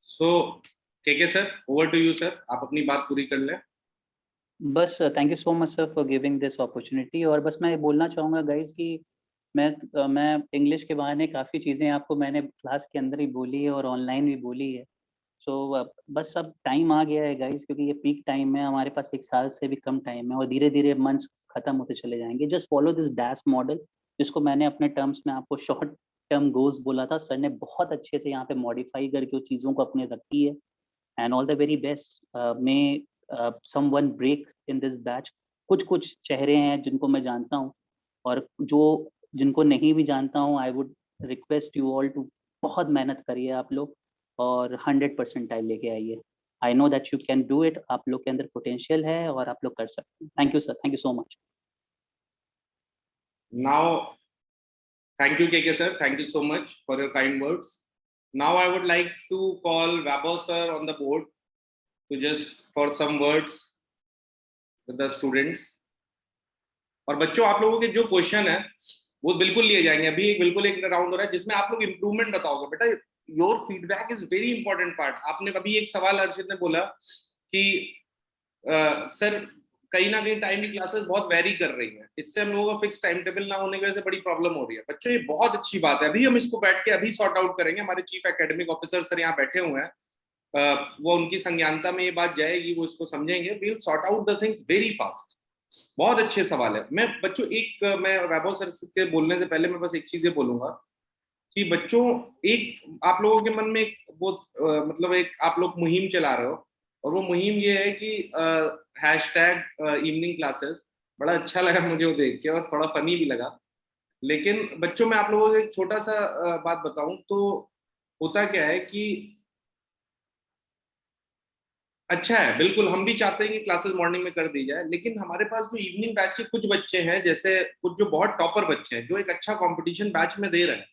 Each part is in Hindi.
सो के sir, over to you sir, आप अपनी बात पूरी कर लें। बस thank you so much sir for giving this opportunity. और बस मैं बोलना चाहूँगा गाइस कि मैं इंग्लिश के बहाने काफ़ी चीज़ें आपको मैंने क्लास के अंदर ही बोली है और ऑनलाइन भी बोली है। सो बस अब टाइम आ गया है गाइस, क्योंकि ये पीक टाइम है, हमारे पास 1 साल से भी कम टाइम है और धीरे-धीरे मंथ्स खत्म होते चले जाएँगे। Just follow this dash model, जिसको मैंने अपने टर्म्स में आपको शॉर्ट टर्म गोल्स बोला था। सर ने बहुत अच्छे से यहाँ पे मॉडिफाई करके उन चीज़ों को अपने रखी है। And all the very best. May someone break in this batch. कुछ चेहरे हैं जिनको मैं जानता हूँ, और जिनको नहीं भी जानता हूँ, I would request you all to बहुत मेहनत करिए आप लोग और 100% लेके आइए। I know that you can do it. आप लोग के अंदर पोटेंशियल है और आप लोग कर सकते हैं। Thank you sir, thank you so much. Now thank you KK sir, thank you so much for your kind words. Now I would like to call Vabo sir on the board to just for some words with the students. और बच्चों, आप लोगों के जो क्वेश्चन है वो बिल्कुल लिए जाएंगे। अभी बिल्कुल एक राउंड हो रहा है जिसमें आप लोग इम्प्रूवमेंट बताओगे। बेटा, your feedback is very important part. आपने अभी एक सवाल अर्षित ने बोला कि सर कहीं ना कहीं टाइम की क्लासेस बहुत वेरी कर रही हैं, इससे हम लोगों का फिक्स टाइम टेबल ना होने की वजह से बड़ी प्रॉब्लम हो रही है। बच्चों, ये बहुत अच्छी बात है। अभी हम इसको बैठ के अभी सॉर्ट आउट करेंगे। हमारे चीफ एकेडमिक ऑफिसर सर यहाँ बैठे हुए हैं, वो उनकी संज्ञानता में ये बात जाएगी, वो इसको समझेंगे। We will sort out the things very fast. बहुत अच्छे सवाल है। मैं बच्चों मैं वैभव सर के बोलने से पहले मैं बस एक चीज ये बोलूंगा कि बच्चों, एक आप लोगों के मन में एक वो मतलब एक आप लोग मुहिम चला रहे हो, और वो मुहिम ये है कि हैशटैग इवनिंग क्लासेस। बड़ा अच्छा लगा मुझे वो देख के और थोड़ा फनी भी लगा। लेकिन बच्चों, मैं आप लोगों को एक छोटा सा बात बताऊं तो होता क्या है कि अच्छा है, बिल्कुल हम भी चाहते हैं कि क्लासेस मॉर्निंग में कर दी जाए, लेकिन हमारे पास जो इवनिंग बैच के कुछ बच्चे हैं, जैसे कुछ जो बहुत टॉपर बच्चे हैं जो एक अच्छा कंपटीशन बैच में दे रहे हैं,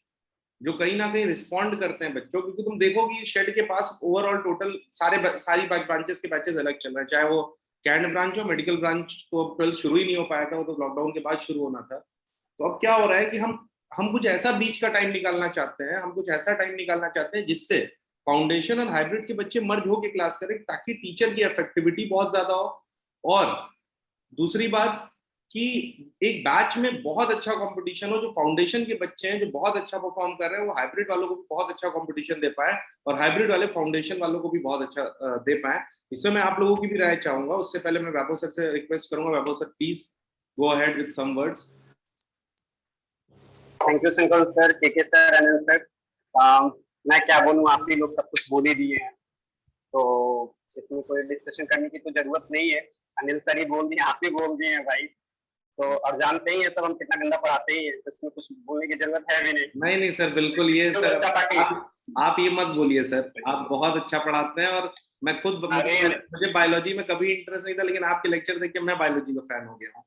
जो कहीं ना कहीं रिस्पॉन्ड करते हैं बच्चों, क्योंकि तुम देखोगे शेड के पास ओवरऑल टोटल सारी ब्रांचेस के बैचेस अलग चल रहे हैं। चाहे वो कैंट ब्रांच हो, मेडिकल ब्रांच तो अब 12 शुरू ही नहीं हो पाया था, वो तो लॉकडाउन के बाद शुरू होना था। तो अब क्या हो रहा है कि हम कुछ ऐसा बीच का टाइम निकालना चाहते हैं, हम कुछ ऐसा टाइम निकालना चाहते हैं जिससे फाउंडेशन और हाइब्रिड के बच्चे मर्ज होकर क्लास करें, ताकि टीचर की इफेक्टिविटी बहुत ज्यादा हो। और दूसरी बात कि एक बैच में बहुत अच्छा कंपटीशन हो, जो फाउंडेशन के बच्चे हैं जो बहुत अच्छा परफॉर्म कर रहे हैं, वो हाइब्रिड वालों को भी बहुत अच्छा कंपटीशन दे पाए, और हाइब्रिड वाले फाउंडेशन वालों को भी बहुत अच्छा दे पाए। इसमें मैं आप लोगों की भी राय चाहूंगा। उससे पहले मैं वैभव सर से रिक्वेस्ट करूंगा, Vaibhav sir please go ahead with some words. Thank you Singhal sir, K sir, Anil sir. मैं क्या बोलूं, आप ही लोग सब कुछ बोल ही दिए हैं, तो इसमें कोई डिस्कशन करने की तो जरूरत नहीं है। अनिल सर ही बोल दिए, आप ही बोल दिए हैं भाई। तो और जानते ही है सब हम कितना गंदा पढ़ाते ही हैं, तो इसमें कुछ बोलने की जरूरत है भी नहीं। नहीं सर, बिल्कुल ये तो सर अच्छा आप ये मत बोलिए सर, आप बहुत अच्छा पढ़ाते हैं। और मैं खुद मुझे बायोलॉजी में कभी इंटरेस्ट नहीं था, लेकिन आपके लेक्चर देख के मैं बायोलॉजी का फैन हो गया हूँ।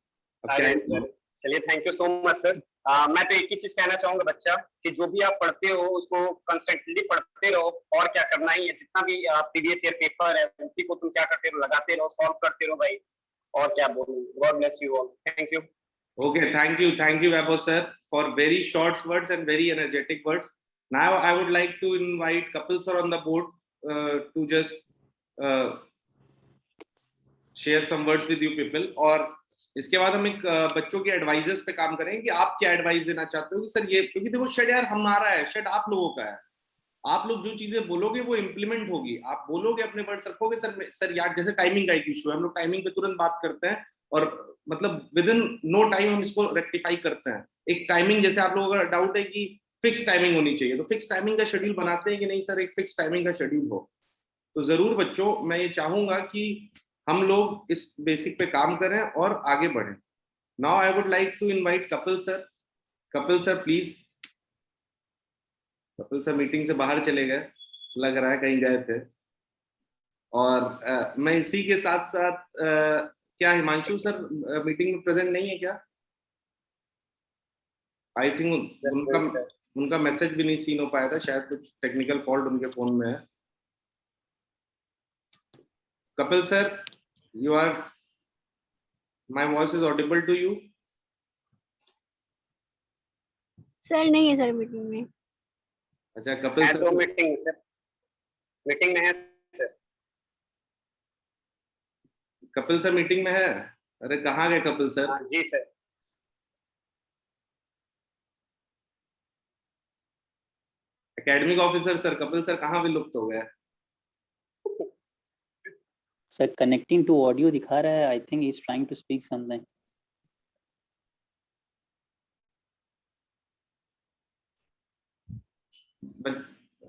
चलिए, thank you so much sir. मैं तो एक ही चीज कहना चाहूंगा बच्चा, कि जो भी आप पढ़ते हो उसको कंस्टेंटली पढ़ते रहो, और क्या करना ही है, जितना भी प्रीवियस ईयर पेपर है उसी को तुम क्या करते रहो, लगाते रहो, सॉल्व करते रहो भाई। और क्या बोलूं, God bless you all, thank you. Okay, thank you Vaibhav sir for very short words and very energetic words. Now I would like to invite Kapil sir on the board to just share some words with you people. और इसके बाद हम एक बच्चों के एडवाइजर्स पे काम करेंगे कि आप क्या एडवाइस देना चाहते हो कि सर ये, क्योंकि देखो शेड यार हमारा है, शेड आप लोगों का है। आप लोग जो चीजें बोलोगे वो इम्प्लीमेंट होगी। आप बोलोगे, अपने वर्ड्स रखोगे, सर यार जैसे टाइमिंग का एक इशू है, हम लोग टाइमिंग पे तुरंत बात करते हैं और मतलब विद इन नो टाइम हम इसको रेक्टिफाई करते हैं। एक टाइमिंग, जैसे आप लोगों का डाउट है कि फिक्स टाइमिंग होनी चाहिए, तो फिक्स टाइमिंग का शेड्यूल बनाते हैं कि नहीं सर, एक फिक्स टाइमिंग का शेड्यूल हो। तो जरूर बच्चों, मैं ये चाहूंगा कि हम लोग इस बेसिक पे काम करें और आगे बढ़ें। Now I would like to invite Kapil sir. Kapil sir please. Kapil sir meeting से बाहर चले गए, लग रहा है कहीं गए थे। और मैं इसी के साथ साथ क्या हिमांशु सर मीटिंग में प्रेजेंट नहीं है क्या? आई थिंक उनका मैसेज भी नहीं सीन हो पाया था, शायद कुछ टेक्निकल फॉल्ट उनके फोन में है। Kapil sir, you are, my voice is audible to you? Sir नहीं है सर मीटिंग में। अच्छा कपिल सर, तो मीटिंग सर मीटिंग में है सर। कपिल सर मीटिंग में है? अरे कहाँ गए कपिल सर? हाँ जी sir. Academic officer sir Kapil sir कहाँ विलुप्त हो गए? सर कनेक्टिंग टू ऑडियो दिखा रहा है, I think he is trying to speak something.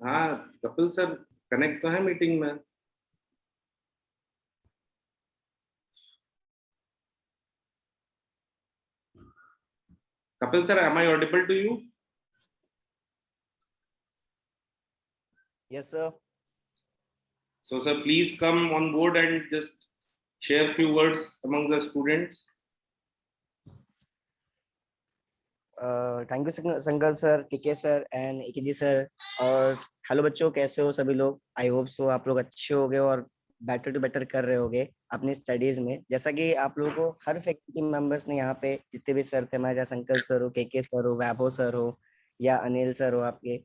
हाँ कपिल सर कनेक्ट तो है मीटिंग में। कपिल sir, am I audible to you? Yes, sir. So, sir, please come on board and just share a few words among the students. Thank you संकल्प सर, टीके सर एंड एकेजी सर। और हेलो बच्चों, कैसे हो सभी लोग? आई होप सो आप लोग अच्छे होगे और बेटर टू बेटर कर रहे होगे अपनी स्टडीज में। जैसा कि आप लोगों को हर फैकल्टी मेंबर्स ने यहाँ पे जितने भी सर थे हमारे, जैसे संकल्प सर हो, के सर हो, वैभव सर हो या अनिल सर हो आपके,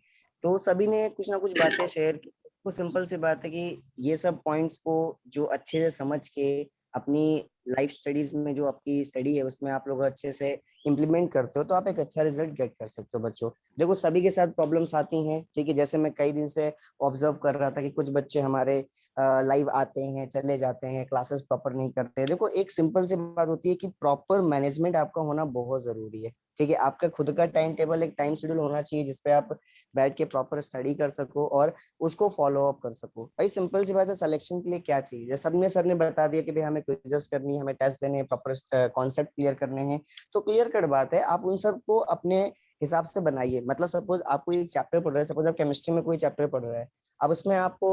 तो सभी ने कुछ ना कुछ बातें शेयर की। तो सिंपल सी बात है कि ये सब पॉइंट्स को जो अच्छे से समझ के अपनी लाइफ स्टडीज में, जो आपकी स्टडी है उसमें आप लोग अच्छे से इम्प्लीमेंट करते हो तो आप एक अच्छा रिजल्ट गेट कर सकते हो। बच्चों देखो, सभी के साथ प्रॉब्लम्स आती हैं, ठीक है। जैसे मैं कई दिन से ऑब्जर्व कर रहा था कि कुछ बच्चे हमारे लाइव आते हैं, चले जाते हैं, क्लासेस प्रॉपर नहीं करते। देखो, एक सिंपल सी बात होती है कि प्रॉपर मैनेजमेंट आपका होना बहुत जरूरी है, ठीक है। आपका खुद का टाइम टेबल, एक टाइम शेड्यूल होना चाहिए जिसपे आप बैठ के प्रॉपर स्टडी कर सको और उसको फॉलो अप कर सको। भाई सिंपल सी बात है, सिलेक्शन के लिए क्या चाहिए? जैसे सर ने बता दिया कि भाई हमें क्विज़ेस करनी है, हमें टेस्ट देने हैं, प्रॉपर कॉन्सेप्ट क्लियर करने हैं, तो क्लियर कट बात है, आप उन सब को अपने हिसाब से बनाइए। मतलब सपोज आपको एक चैप्टर पढ़ रहा है, सपोज आप केमिस्ट्री में कोई चैप्टर पढ़ रहा है, अब उसमें आपको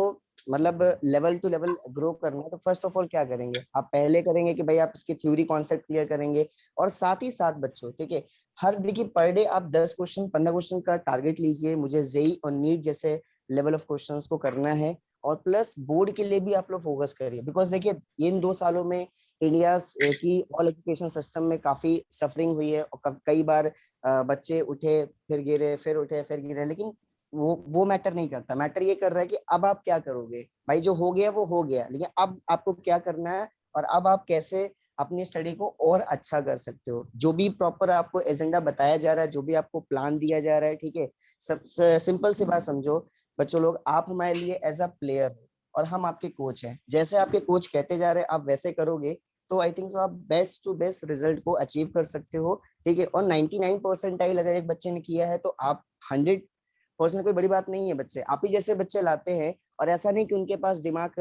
मतलब लेवल टू लेवल ग्रो करना है, तो फर्स्ट ऑफ ऑल क्या करेंगे आप? पहले करेंगे कि भाई आप इसकी थ्योरी कॉन्सेप्ट क्लियर करेंगे, और साथ ही साथ बच्चों, ठीक है, हर देखिए पर डे आप 10 क्वेश्चन 15 क्वेश्चन का टारगेट लीजिए। मुझे जेई और नीट जैसे लेवल ऑफ क्वेश्चंस को करना है, और प्लस बोर्ड के लिए भी आप लोग फोकस करिए। बिकॉज देखिए, इन 2 सालों में इंडिया की ऑल एजुकेशन सिस्टम में काफी सफरिंग हुई है, और कई बार बच्चे उठे फिर गिरे, फिर उठे फिर गिरे, लेकिन वो मैटर नहीं करता। मैटर ये कर रहा है कि अब आप क्या करोगे। भाई जो हो गया वो हो गया, लेकिन अब आपको क्या करना है, और अब आप कैसे अपनी स्टडी को और अच्छा कर सकते हो। जो भी प्रॉपर आपको एजेंडा बताया जा रहा है, जो भी आपको प्लान दिया जा रहा है, ठीक है, सब सिंपल सी बात समझो बच्चों लोग, आप हमारे लिए एज अ प्लेयर और हम आपके कोच हैं। जैसे आपके कोच कहते जा रहे हैं आप वैसे करोगे, तो आई थिंक सो आप बेस्ट टू बेस्ट रिजल्ट को अचीव कर सकते हो, ठीक है। और 99 परसेंटाइल अगर एक बच्चे ने किया है, तो आप 100% कोई बड़ी बात नहीं है। बच्चे आप ही जैसे बच्चे लाते हैं, और ऐसा नहीं कि उनके पास दिमाग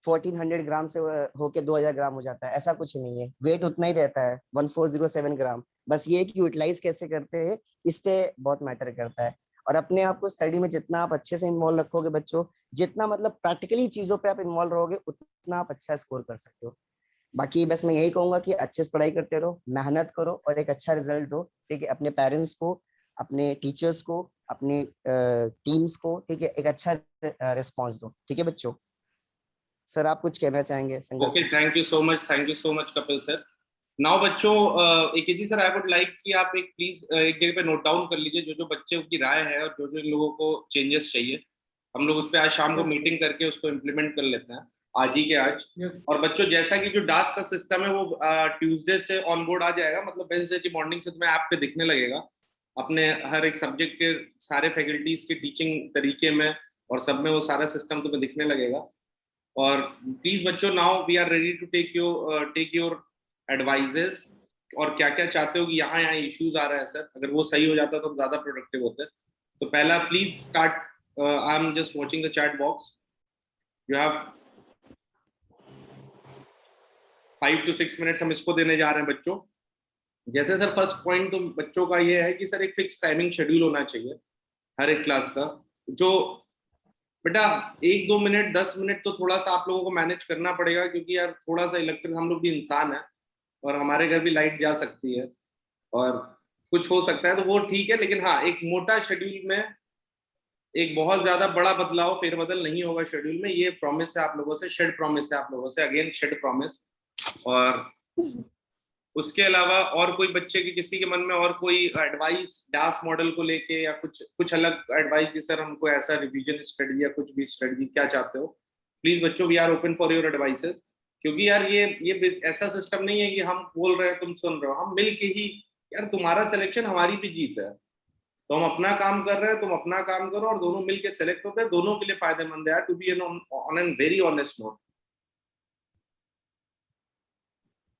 1400 ग्राम से होके 2000 ग्राम हो जाता है, ऐसा कुछ नहीं है। वेट उतना ही रहता है, 1407 ग्राम। बस ये कि यूटिलाइज कैसे करते हैं, इस पे बहुत मैटर करता है। और अपने आप को स्टडी में जितना आप अच्छे से इन्वॉल्व रखोगे बच्चों, जितना मतलब प्रैक्टिकली चीजों पे आप इन्वॉल्व रहोगे, उतना आप अच्छा स्कोर कर सकते हो। बाकी बस मैं यही कहूंगा कि अच्छे से पढ़ाई करते रहो, मेहनत करो और एक अच्छा रिजल्ट दो, ठीक है। अपने पेरेंट्स को, अपने टीचर्स को, अपने टीम्स को, ठीक है, एक अच्छा रिस्पॉन्स दो, ठीक है बच्चों। सर आप कुछ कहना चाहेंगे? संकल्प Okay, thank you so much, Kapil sir. Now बच्चों, AKG sir, I would like कि आप एक प्लीज एक जगह पे नोट डाउन कर लीजिए जो जो बच्चों की राय है और जो जो इन लोगों को चेंजेस चाहिए। हम लोग उस पर आज शाम को मीटिंग करके उसको इम्प्लीमेंट कर लेते हैं, आज ही के आज। और बच्चों, जैसा कि जो डास्क का सिस्टम है वो ट्यूसडे से ऑन बोर्ड आ जाएगा, मतलब वेडनेसडे की मॉर्निंग से तुम्हें ऐप पे दिखने लगेगा अपने हर एक सब्जेक्ट के सारे फैकल्टीज के टीचिंग तरीके में, और सब में वो सारा सिस्टम तुम्हें दिखने लगेगा। और प्लीज बच्चों, now we are ready to take your advises, और क्या क्या चाहते हो कि यहाँ यहाँ इश्यूज आ रहा है सर, अगर वो सही हो जाता तो हम ज्यादा प्रोडक्टिव होते। तो पहला please start, I am just watching the chat box, you have 5 to 6 minutes हम इसको देने जा रहे हैं बच्चों। जैसे सर फर्स्ट पॉइंट तो बच्चों का ये है कि सर एक फिक्स टाइमिंग शेड्यूल होना चाहिए हर एक क्लास का। जो बेटा 1-2 मिनट 10 मिनट तो थोड़ा सा आप लोगों को मैनेज करना पड़ेगा, क्योंकि यार थोड़ा सा इलेक्ट्रिक, हम लोग भी इंसान है और हमारे घर भी लाइट जा सकती है और कुछ हो सकता है, तो वो ठीक है। लेकिन हाँ, एक मोटा शेड्यूल में एक बहुत ज्यादा बड़ा बदलाव फेरबदल नहीं होगा शेड्यूल में, ये प्रॉमिस है आप लोगों से, शेड प्रॉमिस है आप लोगों से, अगेन शेड प्रॉमिस। और उसके अलावा और कोई बच्चे के किसी के मन में और कोई एडवाइस डास मॉडल को लेके या कुछ अलग एडवाइस की सर हमको ऐसा रिवीजन स्ट्रेटजी या कुछ भी स्ट्रेटजी क्या चाहते हो, प्लीज बच्चों we are open for your advices. क्योंकि यार ये ऐसा सिस्टम नहीं है कि हम बोल रहे हैं तुम सुन रहे हो, हम मिल के ही, यार तुम्हारा सिलेक्शन हमारी भी जीत है, तो हम अपना काम कर रहे हैं, तुम अपना काम करो और दोनों मिल के सेलेक्ट होते हैं, दोनों के लिए फायदेमंद है, to be on an very honest note.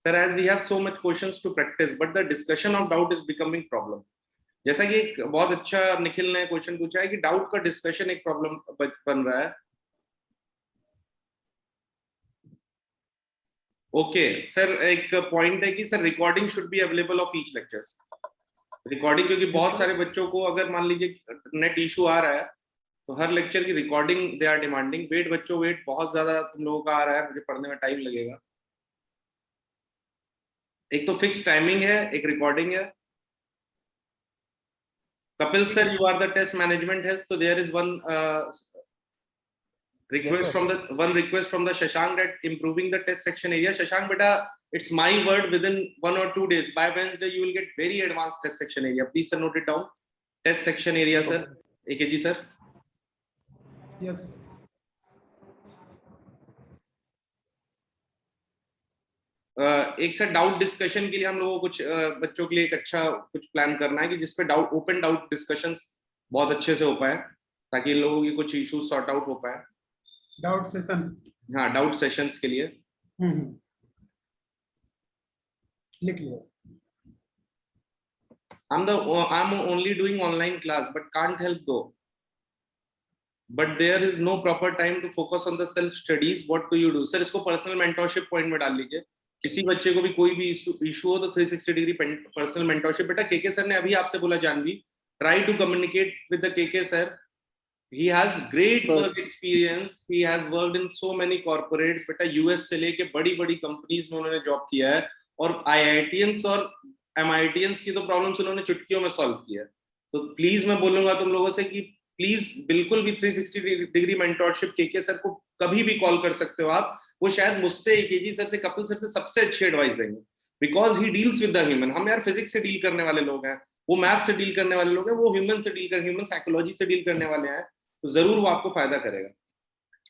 Sir, as we have so much questions to practice, but the discussion of doubt is becoming problem. जैसा कि एक बहुत अच्छा निखिल ने क्वेश्चन पूछा है कि डाउट का डिस्कशन एक प्रॉब्लम बन रहा है। ओके सर, एक पॉइंट है कि sir recording should be available of each lectures. Recording, क्योंकि बहुत सारे बच्चों को अगर मान लीजिए नेट इशू आ रहा है तो हर लेक्चर की recording they are demanding. Wait बच्चों वेट, बहुत ज्यादा तुम लोगों का आ रहा है, मुझे पढ़ने में टाइम लगेगा। एक तो फिक्स टाइमिंग है, एक रिकॉर्डिंग है। Kapil sir, you are the test management head, so there is one request Yes, from the Shashank that improving the test section area. Shashank beta, it's my word, within 1 or 2 days by Wednesday you will get very advanced test section area. Please sir, note it down. Test section area sir. AKG sir. Yes. एक सर डाउट डिस्कशन के लिए हम लोगों को कुछ बच्चों के लिए एक अच्छा कुछ प्लान करना है कि जिसपे डाउट ओपन डाउट डिस्कशंस बहुत अच्छे से हो पाए, ताकि लोगों की कुछ इश्यूज सॉर्ट आउट हो पाए। Doubt session. हाँ, डाउट सेशंस के लिए लिख लिया। I'm only doing online class but can't help though, but there is no proper time to focus on the self studies. What do you do? Sir इसको पर्सनल मेंटरशिप पॉइंट में डाल लीजिए। किसी बच्चे को भी कोई भी इशू हो तो 360 डिग्री पर्सनल मेंटरशिप। बेटा केके सर ने अभी आपसे बोला, Janvi, try to communicate with the KK sir. He has great work experience. He has worked in so many corporates. बेटा यूएस से लेके बड़ी बड़ी कंपनीज में उन्होंने जॉब किया है, और IITians और MITians की तो प्रॉब्लम्स उन्होंने चुटकियों में सॉल्व किया है। तो प्लीज मैं बोलूंगा तुम लोगों से कि प्लीज बिल्कुल भी 360 डिग्री मेंटरशिप केके सर को कभी भी कॉल कर सकते हो आप। वो शायद मुझसे, एकेजी सर से, कपिल सर से सबसे अच्छी एडवाइस देंगे, because he deals with the human. हम यार फिजिक्स से डील करने वाले लोग हैं, वो मैथ से डील करने वाले लोग हैं, वो ह्यूमन से डील कर, ह्यूमन साइकोलॉजी से डील करने वाले हैं, तो जरूर वो आपको फायदा करेगा।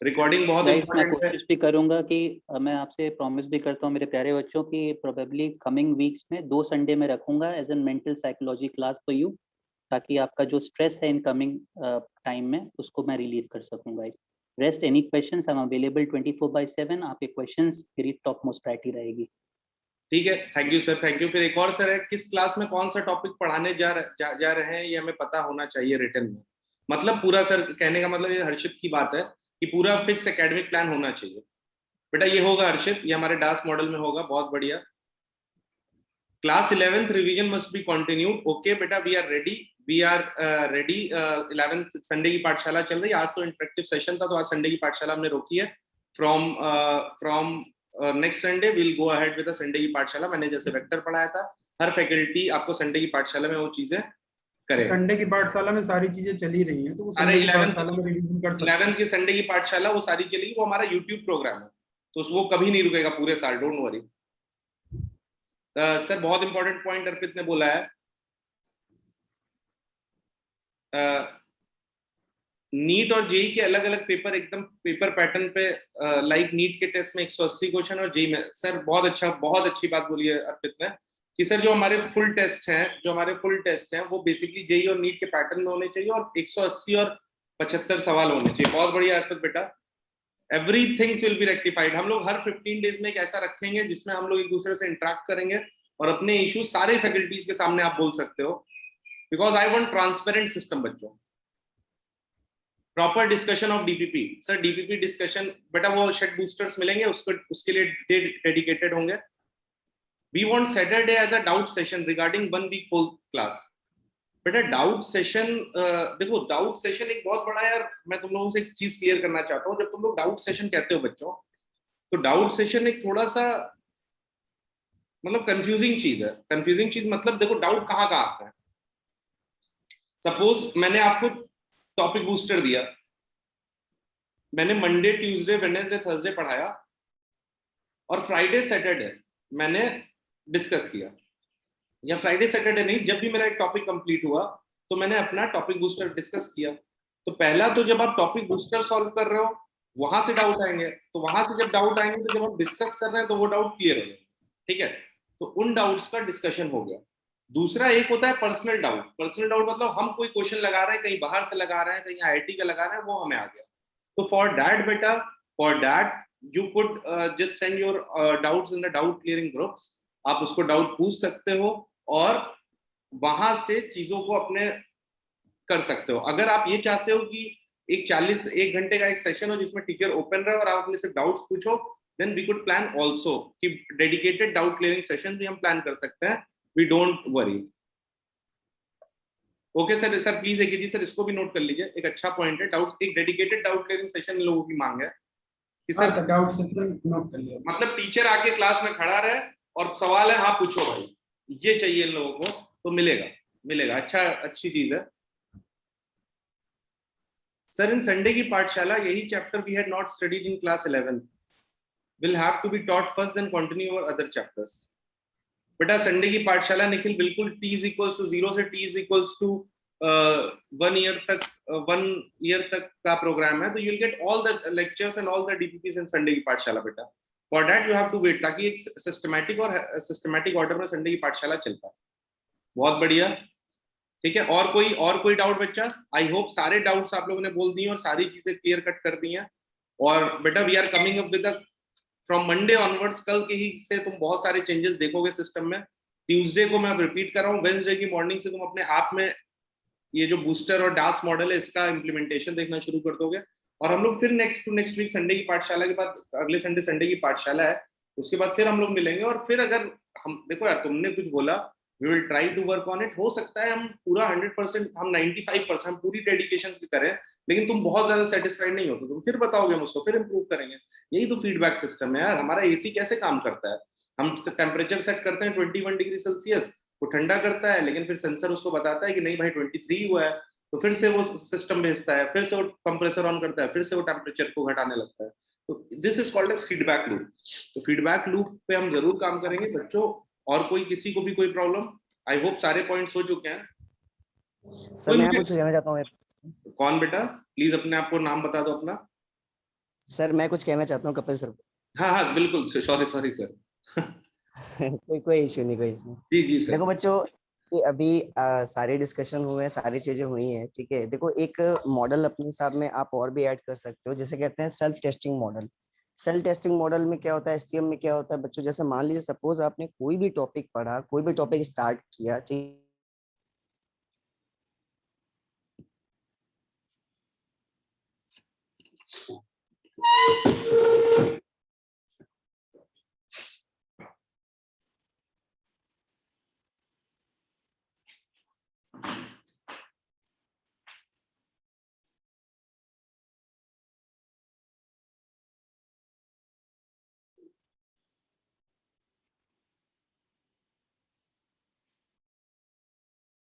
रिकॉर्डिंग बहुत मैं कोशिश भी करूंगा कि मैं आपसे प्रॉमिस भी करता हूं मेरे प्यारे बच्चों की प्रोबेबली कमिंग वीक्स में 2 संडे में रखूंगा as an mental psychology class for you, ताकि आपका जो स्ट्रेस है इन कमिंग टाइम में उसको मैं रिलीव कर सकूं guys. Rest any questions, I am available 24/7। आपके क्वेश्चंस मेरी टॉप मोस्ट प्रायोरिटी रहेगी। ठीक है, thank you sir, thank you. फिर एक और सर है, किस क्लास में कौन सा टॉपिक पढ़ाने जा रहे हैं ये हमें पता होना चाहिए रिटर्न में। मतलब पूरा सर, कहने का मतलब ये हर्षित की बात है कि पूरा फिक्स एकेडमिक प्लान होना चाहिए। बेटा ये होगा हर्षित, ये हमारे डास मॉडल में होगा, बहुत बढ़िया। Class 11th revision must be continued. Okay बेटा, we are ready, we are ready. 11th Sunday की पाठशाला चल रही है। आज तो इंटरेक्टिव सेशन था, तो आज संडे की पाठशाला हमने रोकी है। From next Sunday will go ahead with the Sunday की पाठशाला। मैंने जैसे वेक्टर पढ़ाया था, हर फैकल्टी आपको संडे की पाठशाला में वो चीजें करेगा। संडे की पाठशाला में सारी चीजें चली रही हैं, तो वो संडे की पाठशाला में रिवीजन कर सकते हैं। 11th की संडे की पाठशाला वो सारी चलेगी, वो हमारा यूट्यूब प्रोग्राम है, तो वो कभी नहीं रुकेगा पूरे साल, डोंट वरी। सर बहुत इंपॉर्टेंट पॉइंट अर्पित ने बोला है, नीट और जेई के अलग अलग पेपर, एकदम पेपर पैटर्न पे, लाइक नीट के टेस्ट में 180 क्वेश्चन और जेई में। सर बहुत अच्छी बात बोली है अर्पित ने कि सर जो हमारे फुल टेस्ट हैं वो बेसिकली जेई और नीट के पैटर्न में होने चाहिए, और 180 और 75 सवाल होने चाहिए। बहुत बढ़िया अर्पित बेटा, एवरीथिंग विल बी रेक्टिफाइड। हम लोग हर 15 डेज में एक ऐसा रखेंगे जिसमें हम लोग एक दूसरे से इंटरेक्ट करेंगे और अपने इश्यू सारे फैकल्टीज के सामने आप बोल सकते हो, because I want transparent system बच्चों। Proper discussion of DPP. Sir DPP discussion बेटा वो शेड बूस्टर्स मिलेंगे, उसके लिए डेडिकेटेड होंगे। We want Saturday as a doubt session regarding 1 week whole class. बेटा डाउट सेशन, देखो डाउट सेशन एक बहुत बड़ा, यार मैं तुम लोगों से एक चीज क्लियर करना चाहता हूँ। जब तुम लोग डाउट सेशन कहते हो बच्चों, तो डाउट सेशन एक थोड़ा सा मतलब कंफ्यूजिंग चीज है। कंफ्यूजिंग चीज मतलब देखो डाउट कहाँ आता है। सपोज मैंने आपको टॉपिक बूस्टर दिया, मैंने मंडे ट्यूसडे वेडनेसडे थर्सडे पढ़ाया, और फ्राइडे सैटरडे मैंने डिस्कस किया, या फ्राइडे सैटरडे नहीं, जब भी मेरा एक टॉपिक कंप्लीट हुआ तो मैंने अपना टॉपिक बूस्टर डिस्कस किया। तो पहला तो जब आप टॉपिक बूस्टर सॉल्व कर रहे हो वहां से डाउट आएंगे, तो वहां से जब डाउट आएंगे तो जब हम डिस्कस कर रहे हैं तो वो डाउट क्लियर हो जाएंगे, ठीक है। तो उन डाउट्स का डिस्कशन हो गया। दूसरा एक होता है पर्सनल डाउट। पर्सनल डाउट मतलब हम कोई क्वेश्चन लगा रहे हैं, कहीं बाहर से लगा रहे हैं, कहीं आईआईटी का लगा रहे हैं, वो हमें आ गया। तो फॉर दैट बेटा, for that you could just send your doubts in the doubt clearing groups. आप उसको डाउट पूछ सकते हो और वहां से चीजों को अपने कर सकते हो। अगर आप ये चाहते हो कि एक 1 घंटे का एक सेशन हो जिसमें टीचर ओपन रहे और आप अपने से डाउट्स पूछो, then we could plan also कि डेडिकेटेड डाउट क्लियरिंग सेशन भी हम प्लान कर सकते हैं। We don't worry. Okay sir, sir please एक जी सर इसको भी नोट कर लीजिए, एक अच्छा पॉइंट है। डाउट, एक dedicated doubt clearing session in लोगों की मांग है कि हाँ sir sir, doubt session note कर लिया। मतलब टीचर आके क्लास में खड़ा रहे और सवाल है हाँ पूछो भाई, ये चाहिए इन लोगों को, तो मिलेगा मिलेगा। अच्छा, अच्छी चीज है सर। इन संडे की पाठशाला यही chapter we had not studied in class 11 will have to be taught first, then continue our other chapters. बेटा संडे की पाठशाला निखिल बिल्कुल t is equals to 0 से t is equals to 1 year तक का प्रोग्राम है। तो you'll get all the lectures and all the DPPs in Sunday की पाठशाला बेटा। For that you have to wait, ताकि एक सिस्टमैटिक ऑर्डर में संडे की पाठशाला चलता है। बहुत बढ़िया, ठीक है। और कोई डाउट बच्चा? आई होप सारे डाउट्स आप लोगों ने बोल दिए और सारी चीजें क्लियर कट कर दी हैं। और बेटा we are coming up with from Monday onwards, कल के ही से तुम बहुत सारे चेंजेस देखोगे सिस्टम में। ट्यूसडे को मैं रिपीट कर रहा हूँ, वेडनेसडे की मॉर्निंग से तुम अपने आप में ये जो बूस्टर और डास मॉडल है इसका इम्प्लीमेंटेशन देखना शुरू कर दोगे। और हम लोग फिर नेक्स्ट वीक संडे की पाठशाला के बाद, अगले संडे की पाठशाला है, उसके बाद फिर हम लोग मिलेंगे। और फिर अगर हम देखो यार, तुमने कुछ बोला, we will try to work on it. हो सकता है हम पूरा 100%, हम 95%, हम पूरी डेडिकेशन से करें, लेकिन तुम बहुत ज्यादा सेटिस्फाइड नहीं हो तो तुम फिर बताओगे, हम उसको फिर इंप्रूव करेंगे। यही तो फीडबैक सिस्टम है यार। हमारा एसी कैसे काम करता है, हम टेम्परेचर सेट करते हैं 21 डिग्री सेल्सियस, वो ठंडा करता है, लेकिन फिर सेंसर उसको बताता है कि नहीं भाई 23 हुआ है, तो फिर से वो सिस्टम भेजता है, फिर से वो कंप्रेसर ऑन करता है, फिर से वो टेम्परेचर को घटाने लगता है। तो this is called as feedback loop. तो फीडबैक लूप पे हम जरूर काम करेंगे बच्चों। और कोई किसी को भी कोई प्रॉब्लम? आई होप सारे पॉइंट्स हो चुके हैं। सर मैं कुछ कहना चाहता हूँ। कौन बेटा? प्लीज अपने आप को नाम बता दो अपना। सर मैं कुछ कहना चाहता हूँ कपिल सर। हाँ हाँ बिल्कुल, सॉरी सर। कोई इश्यू नहीं, कोई इश्यू। जी सर। देखो बच्चों, कि अभी सारे डिस्कशन हुए हैं, सारी चीजें हुई हैं, ठीक है। देखो एक मॉडल अपने हिसाब में आप और भी ऐड कर सकते हो, जैसे कहते हैं self testing model. Self testing model में क्या होता है, एसटीएम में क्या होता है बच्चों, जैसे मान लीजिए सपोज आपने कोई भी टॉपिक पढ़ा, कोई भी टॉपिक स्टार्ट किया, ठीक